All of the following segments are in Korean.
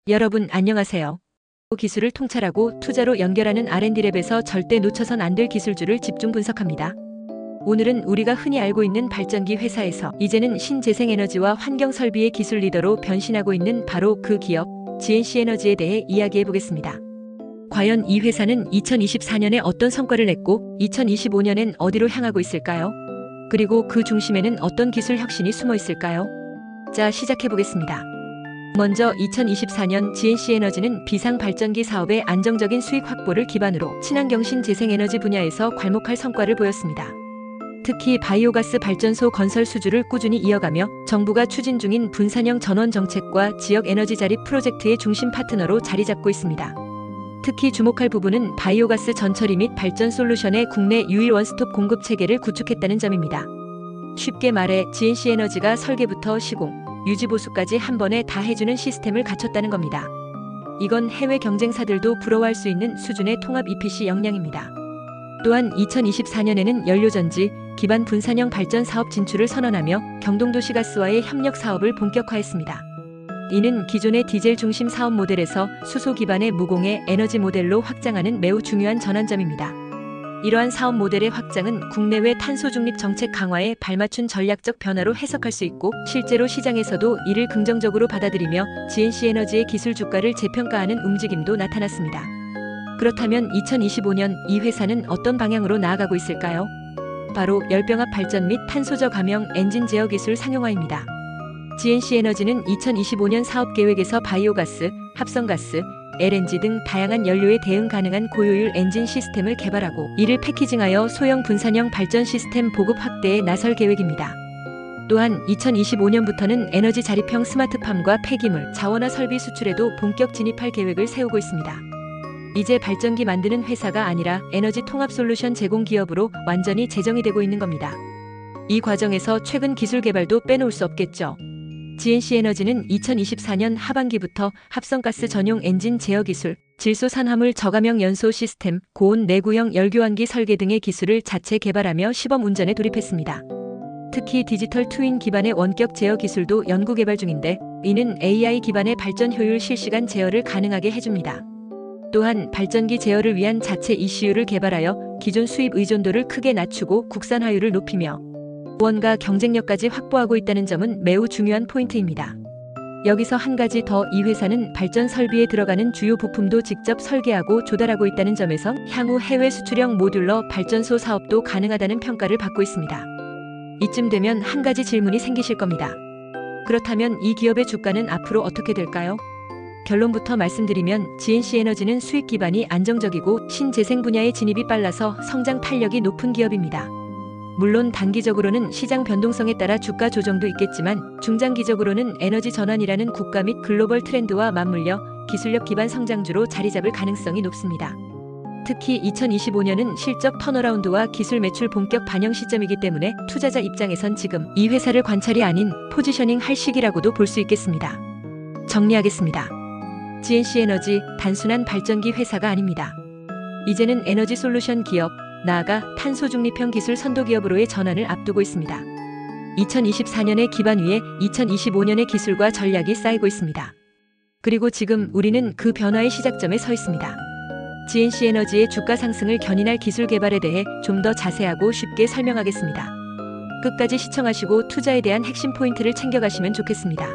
여러분 안녕하세요. 기술을 통찰하고 투자로 연결하는 R&D랩에서 절대 놓쳐선 안 될 기술주를 집중 분석합니다. 오늘은 우리가 흔히 알고 있는 발전기 회사에서 이제는 신재생에너지와 환경설비의 기술 리더로 변신하고 있는 바로 그 기업 GNC에너지에 대해 이야기해 보겠습니다. 과연 이 회사는 2024년에 어떤 성과를 냈고 2025년엔 어디로 향하고 있을까요? 그리고 그 중심에는 어떤 기술 혁신이 숨어 있을까요? 자, 시작해 보겠습니다. 먼저 2024년 GNC에너지는 비상발전기 사업의 안정적인 수익 확보를 기반으로 친환경 신재생에너지 분야에서 괄목할 성과를 보였습니다. 특히 바이오가스 발전소 건설 수주를 꾸준히 이어가며 정부가 추진 중인 분산형 전원 정책과 지역 에너지 자립 프로젝트의 중심 파트너로 자리 잡고 있습니다. 특히 주목할 부분은 바이오가스 전처리 및 발전 솔루션의 국내 유일 원스톱 공급 체계를 구축했다는 점입니다. 쉽게 말해 GNC에너지가 설계부터 시공, 유지보수까지 한 번에 다 해주는 시스템을 갖췄다는 겁니다. 이건 해외 경쟁사들도 부러워할 수 있는 수준의 통합 EPC 역량입니다. 또한 2024년에는 연료전지 기반 분산형 발전 사업 진출을 선언하며 경동도시가스와의 협력 사업을 본격화했습니다. 이는 기존의 디젤 중심 사업 모델에서 수소 기반의 무공해 에너지 모델로 확장하는 매우 중요한 전환점입니다. 이러한 사업 모델의 확장은 국내외 탄소 중립 정책 강화에 발맞춘 전략적 변화로 해석할 수 있고 실제로 시장에서도 이를 긍정적으로 받아들이며 GNC에너지의 기술 주가를 재평가하는 움직임도 나타났습니다. 그렇다면 2025년 이 회사는 어떤 방향으로 나아가고 있을까요? 바로 열병합 발전 및 탄소저 감형 엔진 제어 기술 상용화입니다. GNC에너지는 2025년 사업계획에서 바이오가스, 합성가스, LNG 등 다양한 연료에 대응 가능한 고효율 엔진 시스템을 개발하고 이를 패키징하여 소형 분산형 발전 시스템 보급 확대에 나설 계획입니다. 또한 2025년부터는 에너지 자립형 스마트팜과 폐기물, 자원화 설비 수출에도 본격 진입할 계획을 세우고 있습니다. 이제 발전기 만드는 회사가 아니라 에너지 통합 솔루션 제공 기업으로 완전히 재정이 되고 있는 겁니다. 이 과정에서 최근 기술 개발도 빼놓을 수 없겠죠. GNC에너지는 2024년 하반기부터 합성가스 전용 엔진 제어 기술, 질소 산화물 저감형 연소 시스템, 고온 내구형 열교환기 설계 등의 기술을 자체 개발하며 시범 운전에 돌입했습니다. 특히 디지털 트윈 기반의 원격 제어 기술도 연구 개발 중인데 이는 AI 기반의 발전 효율 실시간 제어를 가능하게 해줍니다. 또한 발전기 제어를 위한 자체 ECU를 개발하여 기존 수입 의존도를 크게 낮추고 국산화율을 높이며 원가 경쟁력까지 확보하고 있다는 점은 매우 중요한 포인트입니다. 여기서 한 가지 더 이 회사는 발전 설비에 들어가는 주요 부품도 직접 설계하고 조달하고 있다는 점에서 향후 해외 수출형 모듈러 발전소 사업도 가능하다는 평가를 받고 있습니다. 이쯤 되면 한 가지 질문이 생기실 겁니다. 그렇다면 이 기업의 주가는 앞으로 어떻게 될까요? 결론부터 말씀드리면 GNC에너지는 수익 기반이 안정적이고 신재생 분야의 진입이 빨라서 성장 탄력이 높은 기업입니다. 물론 단기적으로는 시장 변동성에 따라 주가 조정도 있겠지만 중장기적으로는 에너지 전환이라는 국가 및 글로벌 트렌드와 맞물려 기술력 기반 성장주로 자리 잡을 가능성이 높습니다. 특히 2025년은 실적 턴어라운드와 기술 매출 본격 반영 시점이기 때문에 투자자 입장에선 지금 이 회사를 관찰이 아닌 포지셔닝 할 시기라고도 볼 수 있겠습니다. 정리하겠습니다. GNC에너지 단순한 발전기 회사가 아닙니다. 이제는 에너지 솔루션 기업, 나아가 탄소 중립형 기술 선도 기업으로의 전환을 앞두고 있습니다. 2024년의 기반 위에 2025년의 기술과 전략이 쌓이고 있습니다. 그리고 지금 우리는 그 변화의 시작점에 서 있습니다. GNC에너지의 주가 상승을 견인할 기술 개발에 대해 좀 더 자세하고 쉽게 설명하겠습니다. 끝까지 시청하시고 투자에 대한 핵심 포인트를 챙겨가시면 좋겠습니다.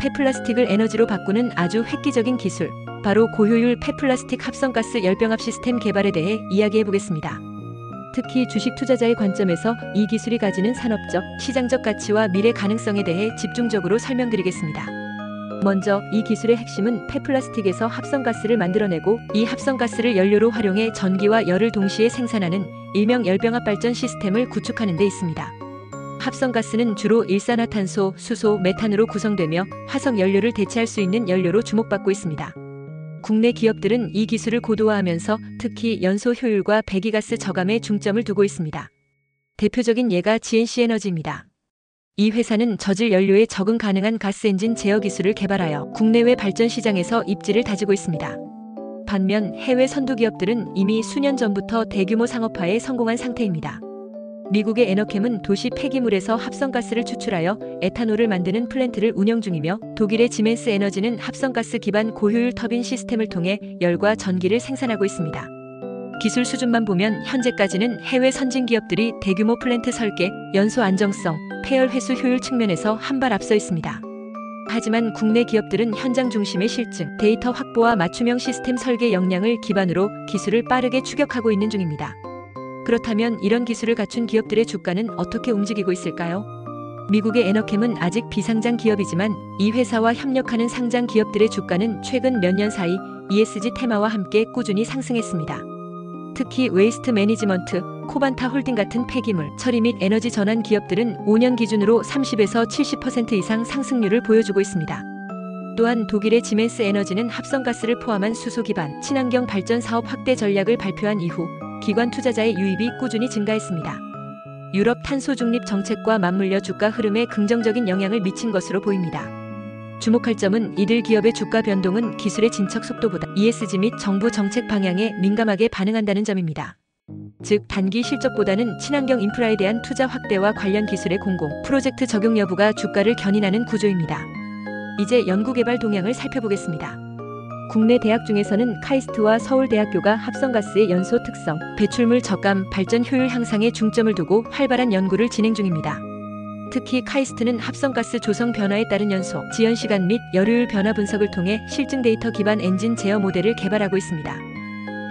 폐플라스틱을 에너지로 바꾸는 아주 획기적인 기술, 바로 고효율 폐플라스틱 합성가스 열병합 시스템 개발에 대해 이야기해 보겠습니다. 특히 주식 투자자의 관점에서 이 기술이 가지는 산업적, 시장적 가치와 미래 가능성에 대해 집중적으로 설명드리겠습니다. 먼저 이 기술의 핵심은 폐플라스틱에서 합성가스를 만들어내고 이 합성가스를 연료로 활용해 전기와 열을 동시에 생산하는 일명 열병합 발전 시스템을 구축하는 데 있습니다. 합성가스는 주로 일산화탄소, 수소, 메탄으로 구성되며 화석 연료를 대체할 수 있는 연료로 주목받고 있습니다. 국내 기업들은 이 기술을 고도화하면서 특히 연소 효율과 배기가스 저감에 중점을 두고 있습니다. 대표적인 예가 GNC에너지입니다. 이 회사는 저질 연료에 적응 가능한 가스 엔진 제어 기술을 개발하여 국내외 발전 시장에서 입지를 다지고 있습니다. 반면 해외 선두 기업들은 이미 수년 전부터 대규모 상업화에 성공한 상태입니다. 미국의 에너켐은 도시 폐기물에서 합성가스를 추출하여 에탄올을 만드는 플랜트를 운영 중이며, 독일의 지멘스 에너지는 합성가스 기반 고효율 터빈 시스템을 통해 열과 전기를 생산하고 있습니다. 기술 수준만 보면 현재까지는 해외 선진 기업들이 대규모 플랜트 설계, 연소 안정성, 폐열 회수 효율 측면에서 한 발 앞서 있습니다. 하지만 국내 기업들은 현장 중심의 실증, 데이터 확보와 맞춤형 시스템 설계 역량을 기반으로 기술을 빠르게 추격하고 있는 중입니다. 그렇다면 이런 기술을 갖춘 기업들의 주가는 어떻게 움직이고 있을까요? 미국의 에너켐은 아직 비상장 기업이지만 이 회사와 협력하는 상장 기업들의 주가는 최근 몇 년 사이 ESG 테마와 함께 꾸준히 상승했습니다. 특히 웨이스트 매니지먼트, 코반타 홀딩 같은 폐기물, 처리 및 에너지 전환 기업들은 5년 기준으로 30에서 70% 이상 상승률을 보여주고 있습니다. 또한 독일의 지멘스 에너지는 합성가스를 포함한 수소 기반 친환경 발전 사업 확대 전략을 발표한 이후 기관 투자자의 유입이 꾸준히 증가했습니다. 유럽 탄소 중립 정책과 맞물려 주가 흐름에 긍정적인 영향을 미친 것으로 보입니다. 주목할 점은 이들 기업의 주가 변동은 기술의 진척 속도보다 ESG 및 정부 정책 방향에 민감하게 반응한다는 점입니다. 즉, 단기 실적보다는 친환경 인프라에 대한 투자 확대와 관련 기술의 공공, 프로젝트 적용 여부가 주가를 견인하는 구조입니다. 이제 연구개발 동향을 살펴보겠습니다. 국내 대학 중에서는 카이스트와 서울대학교가 합성가스의 연소 특성, 배출물 저감, 발전 효율 향상에 중점을 두고 활발한 연구를 진행 중입니다. 특히 카이스트는 합성가스 조성 변화에 따른 연소, 지연 시간 및 열효율 변화 분석을 통해 실증 데이터 기반 엔진 제어 모델을 개발하고 있습니다.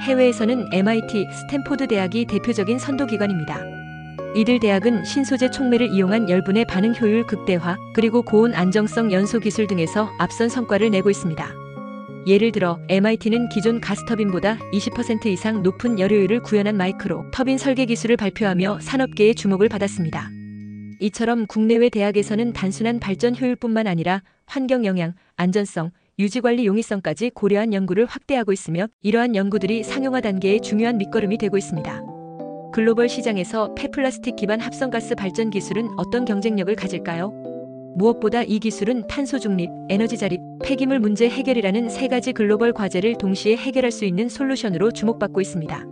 해외에서는 MIT, 스탠포드 대학이 대표적인 선도기관입니다. 이들 대학은 신소재 촉매를 이용한 열분의 반응 효율 극대화, 그리고 고온 안정성 연소 기술 등에서 앞선 성과를 내고 있습니다. 예를 들어 MIT는 기존 가스터빈보다 20% 이상 높은 열효율을 구현한 마이크로 터빈 설계 기술을 발표하며 산업계의 주목을 받았습니다. 이처럼 국내외 대학에서는 단순한 발전 효율뿐만 아니라 환경 영향, 안전성, 유지관리 용이성까지 고려한 연구를 확대하고 있으며, 이러한 연구들이 상용화 단계의 중요한 밑거름이 되고 있습니다. 글로벌 시장에서 폐플라스틱 기반 합성가스 발전 기술은 어떤 경쟁력을 가질까요? 무엇보다 이 기술은 탄소 중립, 에너지 자립, 폐기물 문제 해결이라는 세 가지 글로벌 과제를 동시에 해결할 수 있는 솔루션으로 주목받고 있습니다.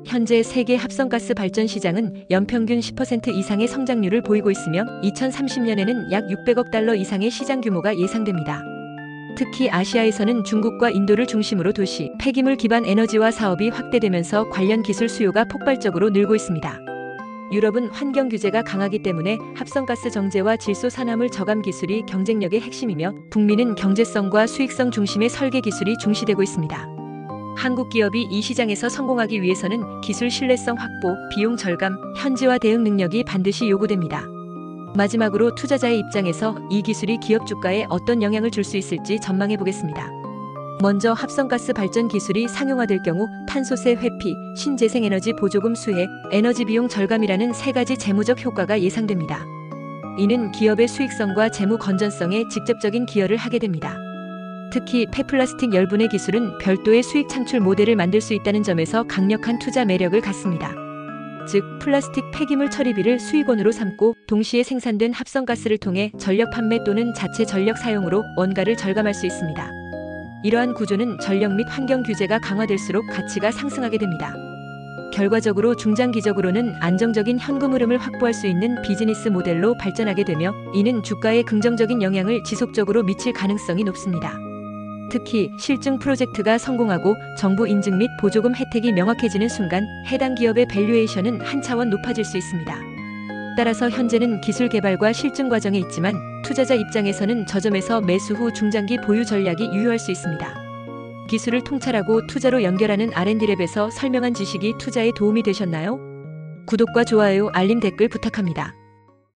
현재 세계 합성가스 발전 시장은 연평균 10% 이상의 성장률을 보이고 있으며 2030년에는 약 600억 달러 이상의 시장 규모가 예상됩니다. 특히 아시아에서는 중국과 인도를 중심으로 도시, 폐기물 기반 에너지화 사업이 확대되면서 관련 기술 수요가 폭발적으로 늘고 있습니다. 유럽은 환경 규제가 강하기 때문에 합성가스 정제와 질소 산화물 저감 기술이 경쟁력의 핵심이며, 북미는 경제성과 수익성 중심의 설계 기술이 중시되고 있습니다. 한국 기업이 이 시장에서 성공하기 위해서는 기술 신뢰성 확보, 비용 절감, 현지화 대응 능력이 반드시 요구됩니다. 마지막으로 투자자의 입장에서 이 기술이 기업 주가에 어떤 영향을 줄 수 있을지 전망해 보겠습니다. 먼저 합성가스 발전 기술이 상용화될 경우 탄소세 회피, 신재생에너지 보조금 수혜, 에너지 비용 절감이라는 세 가지 재무적 효과가 예상됩니다. 이는 기업의 수익성과 재무 건전성에 직접적인 기여를 하게 됩니다. 특히 폐플라스틱 열분해 기술은 별도의 수익 창출 모델을 만들 수 있다는 점에서 강력한 투자 매력을 갖습니다. 즉, 플라스틱 폐기물 처리비를 수익원으로 삼고 동시에 생산된 합성가스를 통해 전력 판매 또는 자체 전력 사용으로 원가를 절감할 수 있습니다. 이러한 구조는 전력 및 환경 규제가 강화될수록 가치가 상승하게 됩니다. 결과적으로 중장기적으로는 안정적인 현금 흐름을 확보할 수 있는 비즈니스 모델로 발전하게 되며, 이는 주가에 긍정적인 영향을 지속적으로 미칠 가능성이 높습니다. 특히 실증 프로젝트가 성공하고 정부 인증 및 보조금 혜택이 명확해지는 순간 해당 기업의 밸류에이션은 한 차원 높아질 수 있습니다. 따라서 현재는 기술 개발과 실증 과정에 있지만 투자자 입장에서는 저점에서 매수 후 중장기 보유 전략이 유효할 수 있습니다. 기술을 통찰하고 투자로 연결하는 R&D랩에서 설명한 지식이 투자에 도움이 되셨나요? 구독과 좋아요, 알림, 댓글 부탁합니다.